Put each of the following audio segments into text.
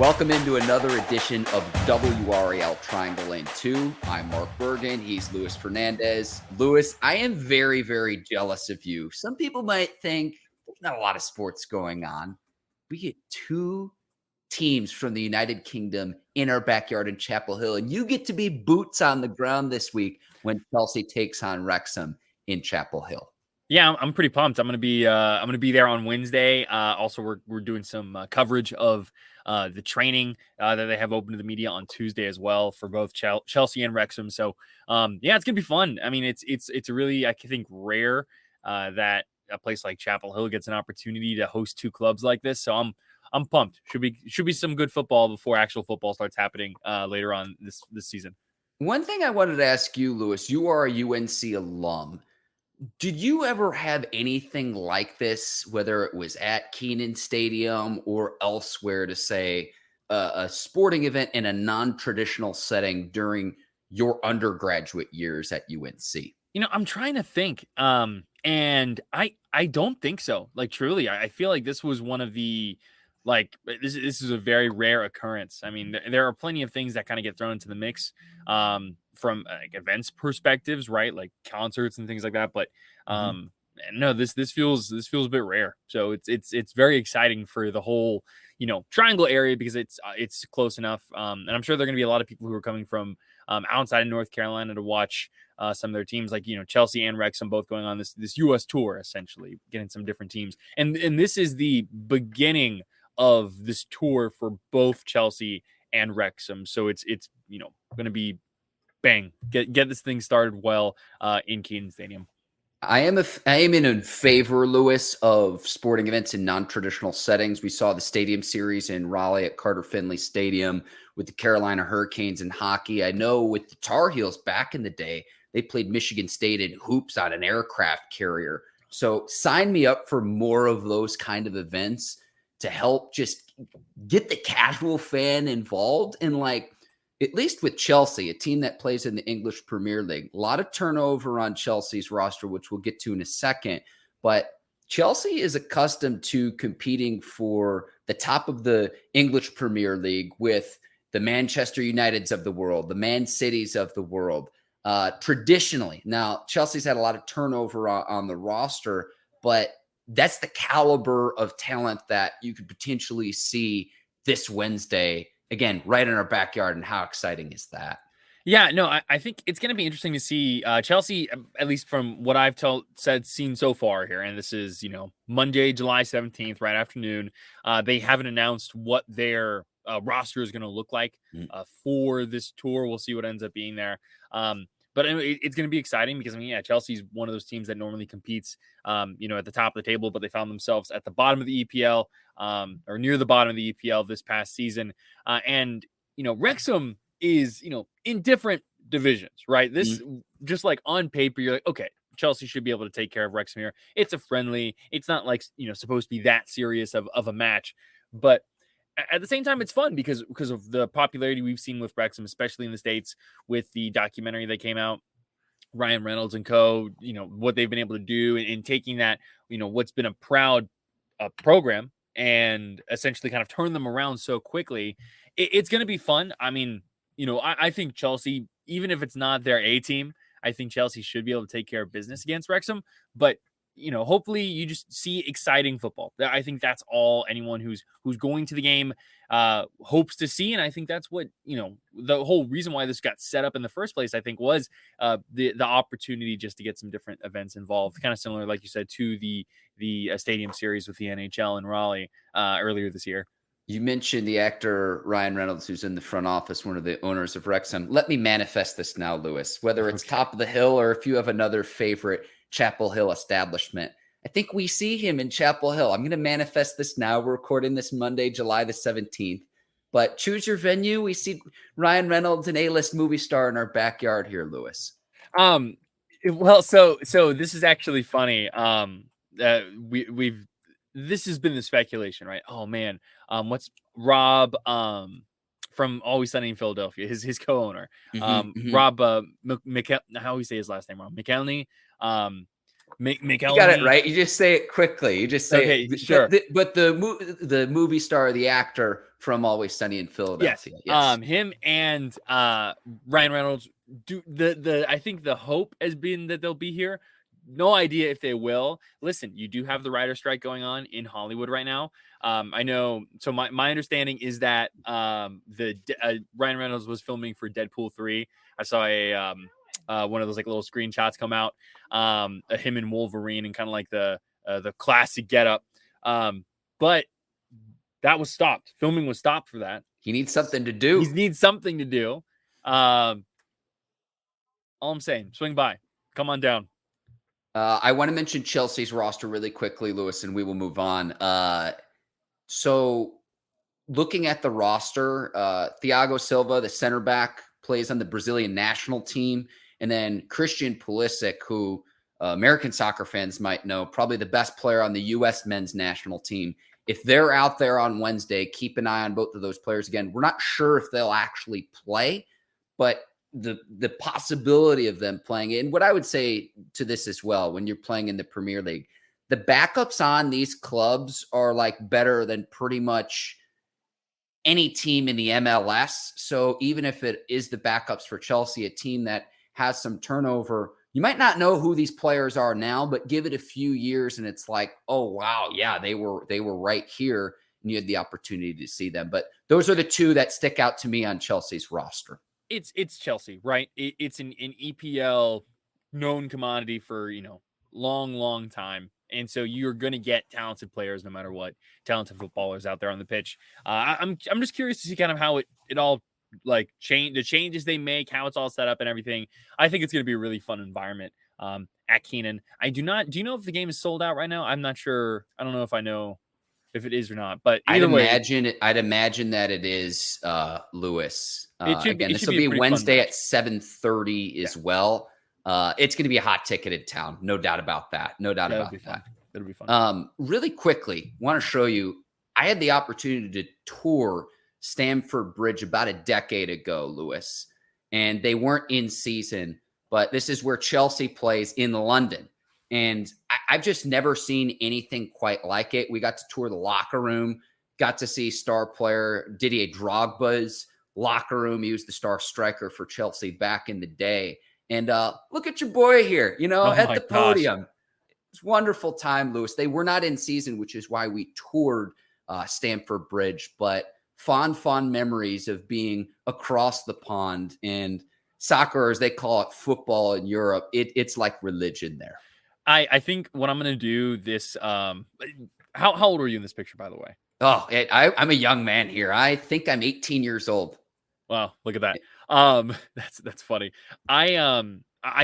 Welcome into another edition of WRAL Triangle Lane 2. I'm Mark Bergen. He's Luis Fernandez. Luis, I am very, very jealous of you. Some people might think there's not a lot of sports going on. We get two teams from the United Kingdom in our backyard in Chapel Hill, and you get to be boots on the ground this week when Chelsea takes on Wrexham in Chapel Hill. Yeah, I'm pretty pumped. I'm gonna be there on Wednesday. Also, we're doing some coverage of the training that they have open to the media on Tuesday as well for both Chelsea and Wrexham. So yeah, it's gonna be fun. I mean, it's really, I think, rare that a place like Chapel Hill gets an opportunity to host two clubs like this. So I'm pumped. Should be some good football before actual football starts happening later on this season. One thing I wanted to ask you, Luis, you are a UNC alum. Did you ever have anything like this, whether it was at Kenan Stadium or elsewhere, to say a sporting event in a non-traditional setting during your undergraduate years at UNC? You know, I'm trying to think, and I don't think so. Like, truly, I feel like this was one of the, like, this is a very rare occurrence. I mean, there are plenty of things that kind of get thrown into the mix, from like events perspectives, right? Like concerts and things like that. But no, this feels a bit rare. So it's very exciting for the whole, Triangle area, because it's close enough. And I'm sure there are going to be a lot of people who are coming from outside of North Carolina to watch some of their teams, like, Chelsea and Wrexham both going on this US tour, essentially getting some different teams. And this is the beginning of this tour for both Chelsea and Wrexham. So it's going to be bang, get this thing started well in Kenan Stadium. I am in favor, Luis, of sporting events in non-traditional settings. We saw the Stadium Series in Raleigh at Carter Finley Stadium with the Carolina Hurricanes in hockey. I know with the Tar Heels back in the day, they played Michigan State in hoops on an aircraft carrier. So sign me up for more of those kind of events to help just get the casual fan involved. And, like, at least with Chelsea, a team that plays in the English Premier League, a lot of turnover on Chelsea's roster, which we'll get to in a second. But Chelsea is accustomed to competing for the top of the English Premier League with the Manchester Uniteds of the world, the Man Cities of the world, traditionally. Now, Chelsea's had a lot of turnover on the roster, but that's the caliber of talent that you could potentially see this Wednesday. Again, right in our backyard, and how exciting is that? Yeah, no, I think it's going to be interesting to see Chelsea, at least from what I've seen so far here. And this is, Monday, July 17th, right afternoon. They haven't announced what their roster is going to look like for this tour. We'll see what ends up being there. But anyway, it's going to be exciting because, Chelsea's one of those teams that normally competes, at the top of the table, but they found themselves at the bottom of the EPL, or near the bottom of the EPL this past season. And Wrexham is, in different divisions, right? This, just like on paper, you're like, okay, Chelsea should be able to take care of Wrexham here. It's a friendly. It's not like, supposed to be that serious of a match. But at the same time, it's fun because of the popularity we've seen with Wrexham, especially in the States with the documentary that came out, Ryan Reynolds and co, what they've been able to do in taking that, what's been a proud program and essentially kind of turn them around so quickly. It's going to be fun. I mean, I think Chelsea, even if it's not their A team, I think Chelsea should be able to take care of business against Wrexham. But hopefully you just see exciting football. I think that's all anyone who's going to the game hopes to see. And I think that's what, the whole reason why this got set up in the first place, I think, was the opportunity just to get some different events involved, kind of similar, like you said, to the Stadium Series with the NHL in Raleigh earlier this year. You mentioned the actor Ryan Reynolds, who's in the front office, one of the owners of Wrexham. Let me manifest this now, Luis, whether it's Top of the Hill or if you have another favorite Chapel Hill establishment. I think we see him in Chapel Hill. I'm going to manifest this now. We're recording this Monday, July the 17th. But choose your venue. We see Ryan Reynolds, an A-list movie star, in our backyard here, Luis. Well, so this is actually funny. This has been the speculation, right? Oh man, what's Rob from Always Sunny in Philadelphia, his co-owner, Rob how do you say his last name wrong? McElhenney. Make You got it Halloween. right. You just say it quickly. You just say Okay, it. sure. But the movie star, the actor from Always Sunny in Yes. Philadelphia. Yes. Him and Ryan Reynolds do the I think the hope has been that they'll be here. No idea if they will. Listen, you do have the writer strike going on in Hollywood right now. I know. So my understanding is that Ryan Reynolds was filming for Deadpool 3. I saw a one of those like little screenshots come out. Him and Wolverine and kind of like the classic getup. But that was stopped. Filming was stopped for that. He needs something to He do. needs something to do. All I'm saying, swing by. Come on down. I want to mention Chelsea's roster really quickly, Lewis, and we will move on. So looking at the roster, Thiago Silva, the center back, plays on the Brazilian national team. And then Christian Pulisic, who American soccer fans might know, probably the best player on the U.S. men's national team. If they're out there on Wednesday, keep an eye on both of those players. Again, we're not sure if they'll actually play, but the possibility of them playing, and what I would say to this as well, when you're playing in the Premier League, the backups on these clubs are like better than pretty much any team in the MLS. So even if it is the backups for Chelsea, a team that has some turnover, you might not know who these players are now, but give it a few years and it's like, oh wow, yeah, they were right here, and you had the opportunity to see them. But those are the two that stick out to me on Chelsea's roster. It's Chelsea, right? It's an EPL known commodity for long time, and so you're going to get talented players no matter what, talented footballers out there on the pitch. I'm just curious to see kind of how it all like the changes they make, how it's all set up and everything. I think it's going to be a really fun environment at Keenan. Do you know if the game is sold out right now? I'm not sure. I don't know if I know if it is or not, but either way, I'd imagine that it is, Lewis. Again, it this should will be a be pretty Wednesday fun at 7:30 as well. It's going to be a hot ticketed town, no doubt about that. No doubt That'll about be that. fun. That'll be fun. Really quickly, want to show you. I had the opportunity to tour Stamford Bridge about a decade ago, Lewis, and they weren't in season, but this is where Chelsea plays in London. And I've just never seen anything quite like it. We got to tour the locker room, got to see star player Didier Drogba's locker room. He was the star striker for Chelsea back in the day. And look at your boy here, Oh at my the gosh. podium. It's wonderful time, Lewis. They were not in season, which is why we toured Stamford Bridge, but fond memories of being across the pond. And soccer, as they call it, football in Europe, it's like religion there. I think what I'm gonna do this. How old were you in this picture, by the way? Oh, I'm a young man here. I think I'm 18 years old. Wow, look at that. That's funny. I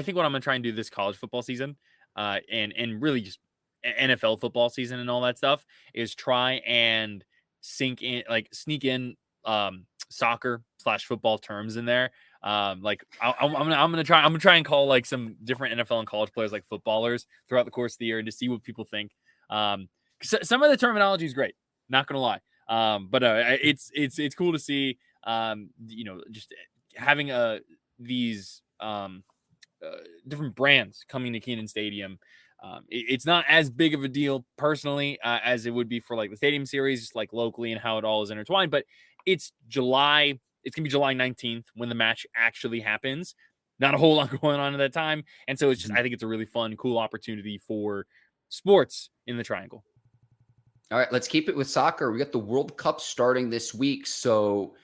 think what I'm gonna try and do this college football season, and really just NFL football season and all that stuff is try and sneak in soccer / football terms in there. I'm gonna try and call like some different NFL and college players like footballers throughout the course of the year and to see what people think. Some of the terminology is great, not gonna lie. But it's cool to see. Just having these different brands coming to Kenan Stadium. It's not as big of a deal personally as it would be for like the Stadium Series, just like locally and how it all is intertwined. But it's July. It's gonna be July 19th when the match actually happens. Not a whole lot going on at that time, and so it's just I think it's a really fun, cool opportunity for sports in the Triangle. All right, let's keep it with soccer. We got the World Cup starting this week, so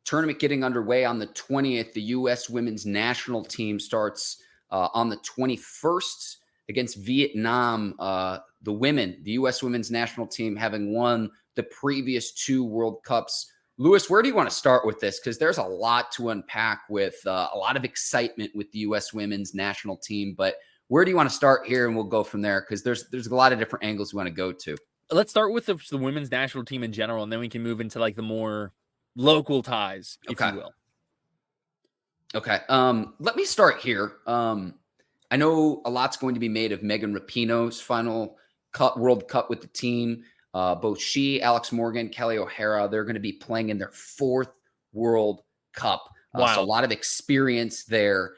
tournament getting underway on the 20th. The U.S. women's national team starts on the 21st against Vietnam. The U.S. women's national team having won the previous two World Cups. Lewis, where do you want to start with this? Because there's a lot to unpack with a lot of excitement with the U.S. women's national team. But where do you want to start here? And we'll go from there because there's a lot of different angles we want to go to. Let's start with the women's national team in general, and then we can move into like the more local ties, if you will. Okay. Let me start here. I know a lot's going to be made of Megan Rapinoe's final World Cup with the team. Both she, Alex Morgan, Kelly O'Hara, they're going to be playing in their fourth World Cup. Wow. So a lot of experience there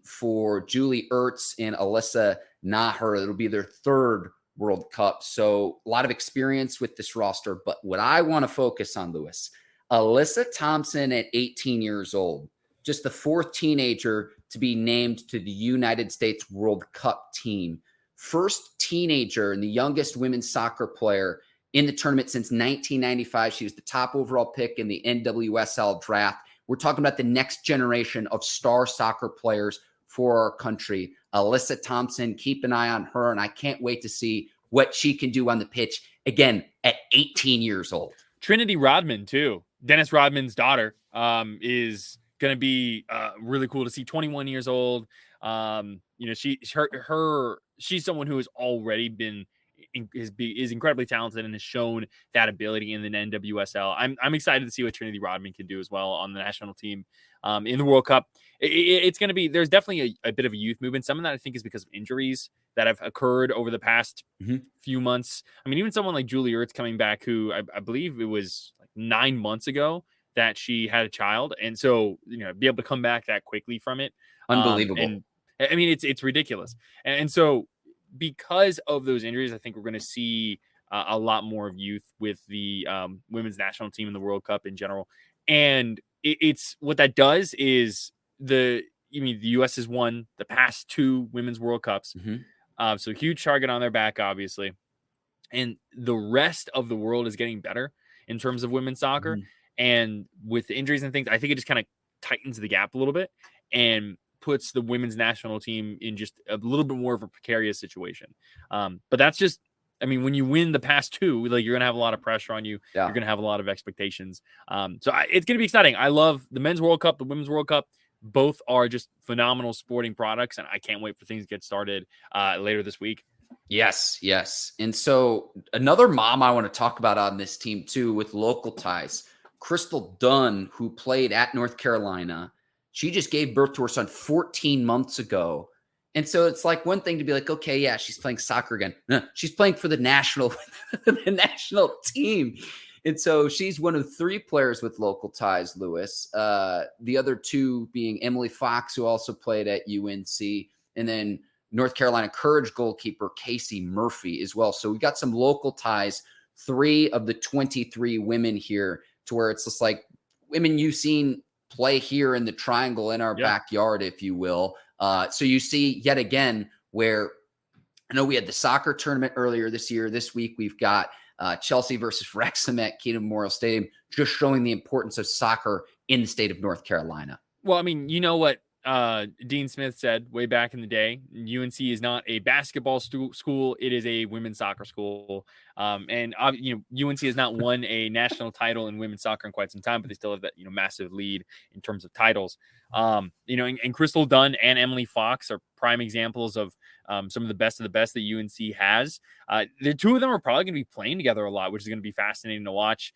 for Julie Ertz and Alyssa not her. It'll be their third World Cup. So a lot of experience with this roster. But what I want to focus on, Lewis, Alyssa Thompson at 18 years old, just the fourth teenager to be named to the United States World Cup team. First teenager and the youngest women's soccer player in the tournament since 1995. She was the top overall pick in the NWSL draft. We're talking about the next generation of star soccer players for our country. Alyssa Thompson, keep an eye on her, and I can't wait to see what she can do on the pitch, again, at 18 years old. Trinity Rodman, too. Dennis Rodman's daughter is going to be really cool to see. 21 years old. She's someone who has already been is incredibly talented and has shown that ability in the NWSL. I'm excited to see what Trinity Rodman can do as well on the national team in the World Cup. It's going to be, there's definitely a bit of a youth movement. Some of that I think is because of injuries that have occurred over the past few months. I mean, even someone like Julie Ertz coming back, who I believe it was like 9 months ago that she had a child. And so, be able to come back that quickly from it. Unbelievable. And I mean, it's ridiculous. And so because of those injuries, I think we're going to see a lot more of youth with the women's national team in the World Cup in general. And it's what that does is the U.S. has won the past 2 women's World Cups. So huge target on their back, obviously. And the rest of the world is getting better in terms of women's soccer. And with the injuries and things, I think it just kind of tightens the gap a little bit and puts the women's national team in just a little bit more of a precarious situation. But that's just, when you win the past 2, like, you're going to have a lot of pressure on you. Yeah. You're going to have a lot of expectations. It's going to be exciting. I love the men's World Cup, the women's World Cup. Both are just phenomenal sporting products, and I can't wait for things to get started later this week. Yes. And so another mom I want to talk about on this team too, with local ties, Crystal Dunn, who played at North Carolina. She just gave birth to her son 14 months ago. And so it's like one thing to be like, okay, yeah, she's playing soccer again. No, she's playing for the national team. And so she's one of 3 players with local ties, Lewis. The other 2 being Emily Fox, who also played at UNC, and then North Carolina Courage goalkeeper Casey Murphy as well. So we got some local ties, 3 of the 23 women here, to where it's just like women you've seen play here in the triangle in our backyard, if you will. So you see yet again where I know we had the soccer tournament earlier this year. This week we've got Chelsea versus Wrexham at Keenan Memorial Stadium, just showing the importance of soccer in the state of North Carolina. Well, you know what Dean Smith said way back in the day. UNC is not a basketball school. It is a women's soccer school. And UNC has not won a national title in women's soccer in quite some time, but they still have that, massive lead in terms of titles. And Crystal Dunn and Emily Fox are prime examples of some of the best that UNC has. The 2 of them are probably going to be playing together a lot, which is going to be fascinating to watch.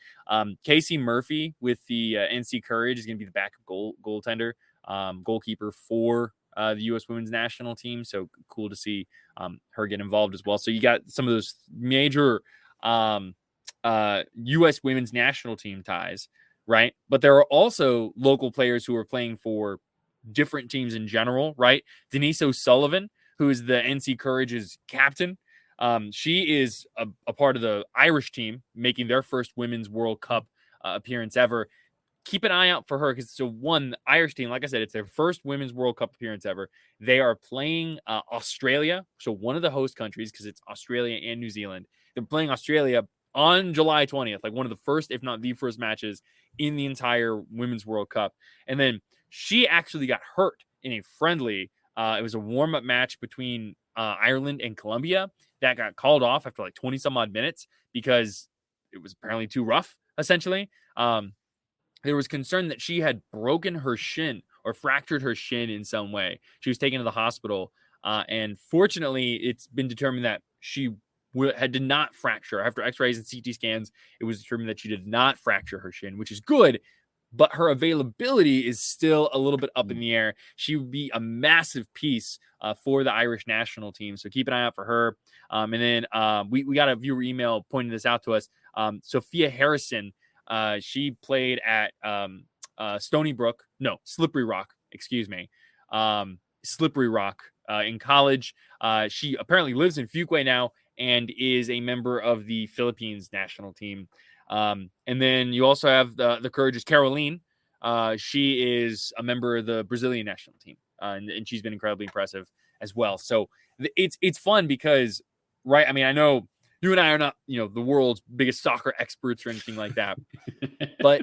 Casey Murphy with the NC Courage is going to be the backup goaltender. Goalkeeper for the U.S. women's national team. So cool to see her get involved as well. So you got some of those major U.S. women's national team ties, right? But there are also local players who are playing for different teams in general, right? Denise O'Sullivan, who is the NC Courage's captain. She is a part of the Irish team, making their first women's World Cup appearance ever. Keep an eye out for her because the Irish team, like I said, it's their first women's World Cup appearance ever. They are playing Australia, so one of the host countries, because it's Australia and New Zealand. They're playing Australia on July 20th, like one of the first, if not the first matches in the entire Women's World Cup. And then she actually got hurt in a friendly. It was a warm-up match between Ireland and Colombia that got called off after like 20 some odd minutes because it was apparently too rough, essentially. There was concern that she had broken her shin or fractured her shin in some way. She was taken to the hospital. And fortunately, it's been determined that she did not fracture. After x-rays and CT scans, it was determined that she did not fracture her shin, which is good. But her availability is still a little bit up in the air. She would be a massive piece for the Irish national team. So keep an eye out for her. And then we got a viewer email pointing this out to us. Sophia Harrison, she played at Slippery Rock, excuse me. Slippery Rock in college. She apparently lives in Fuquay now and is a member of the Philippines national team. And then you also have the courageous Caroline. She is a member of the Brazilian national team, and she's been incredibly impressive as well. So it's fun because, right? I mean, I know you and I are not, the world's biggest soccer experts or anything like that, but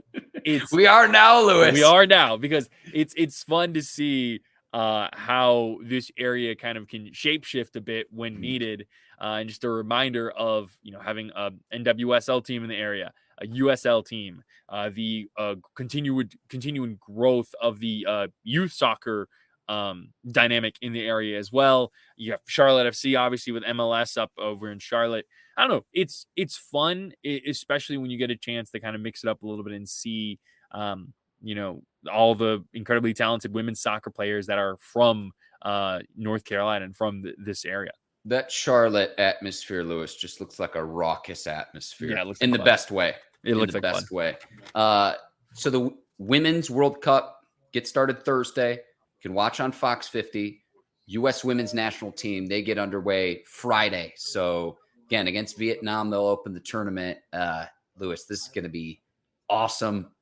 we are now, Lewis. We are now, because it's fun to see how this area kind of can shapeshift a bit when needed, and just a reminder of having a NWSL team in the area, a USL team, the continuing growth of the youth soccer dynamic in the area as well. You have Charlotte FC, obviously, with MLS up over in Charlotte. I don't know. It's fun, especially when you get a chance to kind of mix it up a little bit and see, all the incredibly talented women's soccer players that are from North Carolina and from this area. That Charlotte atmosphere, Lewis, just looks like a raucous atmosphere. Yeah, it looks in like the fun. best way. It looks in the like best fun. way. So the Women's World Cup gets started Thursday. You can watch on Fox 50. U.S. Women's National Team, they get underway Friday. So again, against Vietnam, they'll open the tournament. Lewis, this is going to be awesome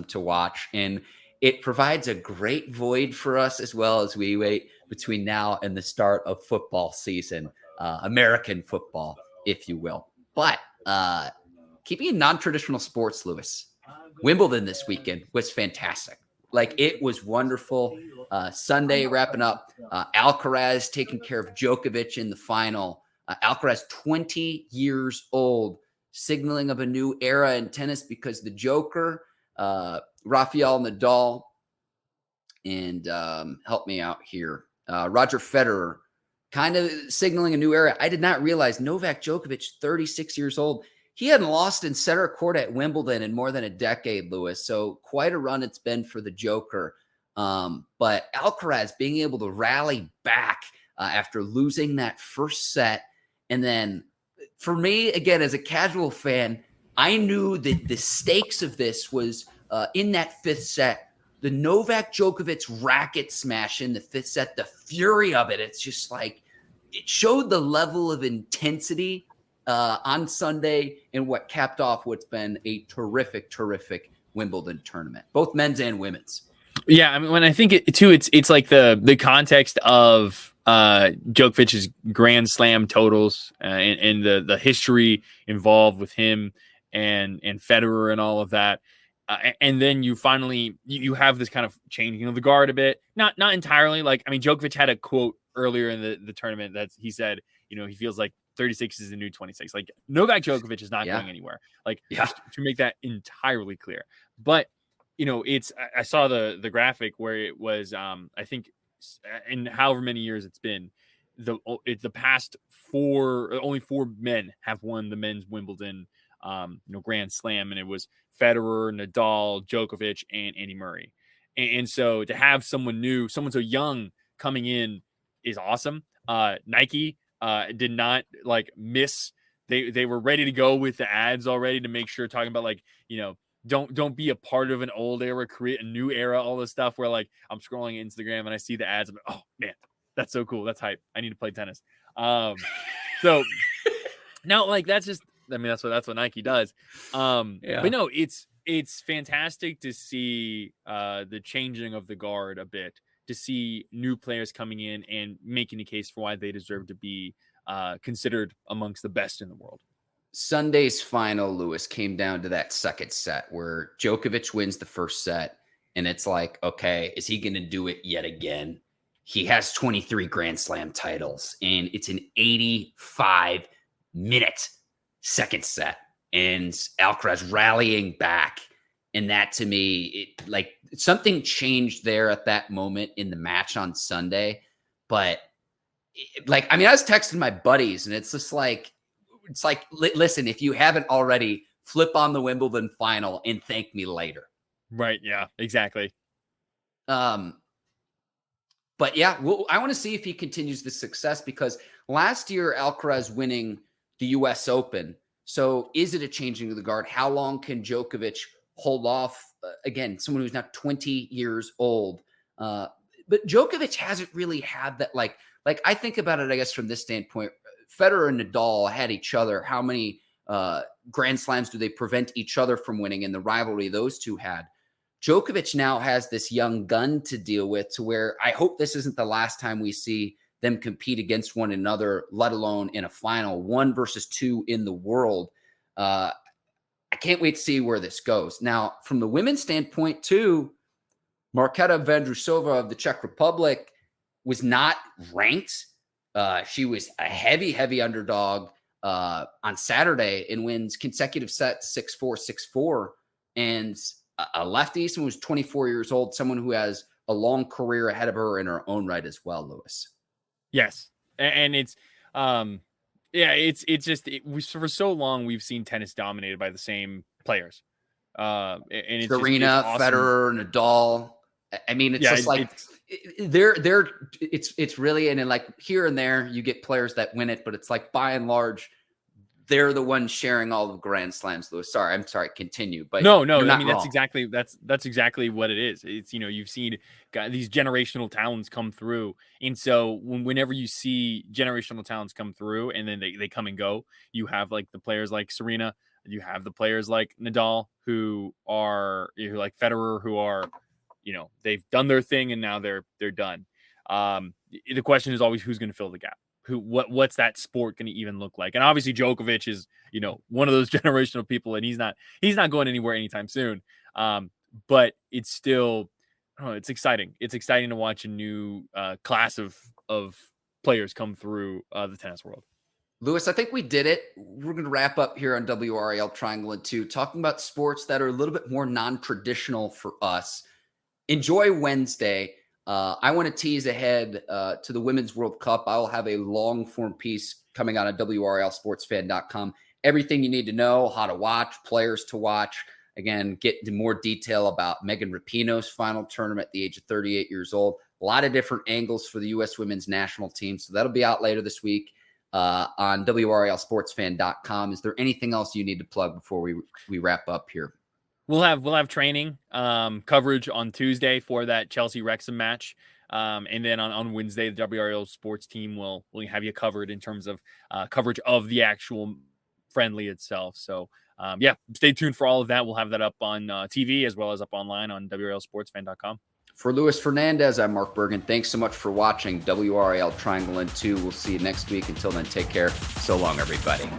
to watch. And it provides a great void for us as well as we wait between now and the start of football season, American football, if you will. But keeping in non-traditional sports, Lewis, Wimbledon this weekend was fantastic. Like, it was wonderful. Sunday wrapping up, Alcaraz taking care of Djokovic in the final. Alcaraz, 20 years old, signaling of a new era in tennis because the Joker, Rafael Nadal, and help me out here, Roger Federer, kind of signaling a new era. I did not realize Novak Djokovic, 36 years old. He hadn't lost in center court at Wimbledon in more than a decade, Lewis. So quite a run it's been for the Joker. But Alcaraz being able to rally back after losing that first set. And then for me, again, as a casual fan, I knew that the stakes of this was in that fifth set. The Novak Djokovic racket smash in the fifth set, the fury of it. It's just like, it showed the level of intensity on Sunday and what capped off what's been a terrific Wimbledon tournament, both men's and women's. Yeah, I mean, when I think it too, it's like the context of Djokovic's Grand Slam totals and the history involved with him and Federer and all of that. And then you finally you have this kind of changing of the guard a bit, not entirely. Like, I mean, Djokovic had a quote earlier in the tournament that he said, he feels like 36 is the new 26. Like, Novak Djokovic is not going anywhere. Like, just to make that entirely clear. But I saw the graphic where it was I think in however many years it's been, the past only four men have won the men's Wimbledon Grand Slam, and it was Federer, Nadal, Djokovic, and Andy Murray. And so to have someone new, someone so young coming in is awesome. Nike did not miss. They were ready to go with the ads already to make sure, talking about don't be a part of an old era, create a new era, all this stuff where I'm scrolling Instagram and I see the ads. I'm like, oh man, that's so cool. That's hype. I need to play tennis. So now that's just, I mean, that's what Nike does. But no, it's fantastic to see the changing of the guard a bit, to see new players coming in and making the case for why they deserve to be considered amongst the best in the world. Sunday's final, Lewis, came down to that second set where Djokovic wins the first set. And it's like, okay, is he going to do it yet again? He has 23 Grand Slam titles, and it's an 85-minute second set. And Alcaraz rallying back. And that, to me, something changed there at that moment in the match on Sunday. But I was texting my buddies, and it's just listen, if you haven't already, flip on the Wimbledon final and thank me later. Right. Yeah, exactly. But yeah, I want to see if he continues the success, because last year Alcaraz winning the US Open. So is it a changing of the guard? How long can Djokovic hold off? Again, someone who's now 20 years old. but Djokovic hasn't really had that. Like I think about it, I guess, from this standpoint, Federer and Nadal had each other. How many Grand Slams do they prevent each other from winning in the rivalry those two had? Djokovic now has this young gun to deal with, to where I hope this isn't the last time we see them compete against one another, let alone in a final, 1 versus 2 in the world. I can't wait to see where this goes. Now, from the women's standpoint too, Marketa Vondrousova of the Czech Republic was not ranked. She was a heavy underdog on Saturday and wins consecutive sets 6-4, 6-4. And a lefty, someone who's 24 years old, someone who has a long career ahead of her in her own right as well, Lewis. Yes. And it's, it's just, for so long, we've seen tennis dominated by the same players. And it's Serena, it's awesome. Federer, Nadal. I mean, it's just like it's really, and then like here and there you get players that win it, but it's like by and large, they're the ones sharing all the Grand Slams, Lewis. I'm sorry, continue. But no, I mean, wrong. that's exactly what it is. It's, you've seen these generational talents come through. And so whenever you see generational talents come through and then they come and go, you have like the players like Serena, you have the players like Nadal who are like Federer, who are, they've done their thing and now they're done. The question is always who's going to fill the gap. What's that sport going to even look like? And obviously Djokovic is, one of those generational people, and he's not going anywhere anytime soon. But it's still, it's exciting. It's exciting to watch a new class of players come through the tennis world. Lewis, I think we did it. We're going to wrap up here on WRAL Triangle and 2, talking about sports that are a little bit more non-traditional for us. Enjoy Wednesday. I want to tease ahead to the Women's World Cup. I will have a long-form piece coming out on WRALSportsFan.com. Everything you need to know, how to watch, players to watch. Again, get into more detail about Megan Rapinoe's final tournament at the age of 38 years old. A lot of different angles for the U.S. women's national team. So that'll be out later this week on WRALSportsFan.com. Is there anything else you need to plug before we wrap up here? We'll have training coverage on Tuesday for that Chelsea Wrexham match. And then on Wednesday, the WRAL sports team will have you covered in terms of coverage of the actual friendly itself. So stay tuned for all of that. We'll have that up on TV as well as up online on WRALSportsFan.com. For Luis Fernandez, I'm Mark Bergen. Thanks so much for watching WRAL Triangle and 2. We'll see you next week. Until then, take care. So long, everybody.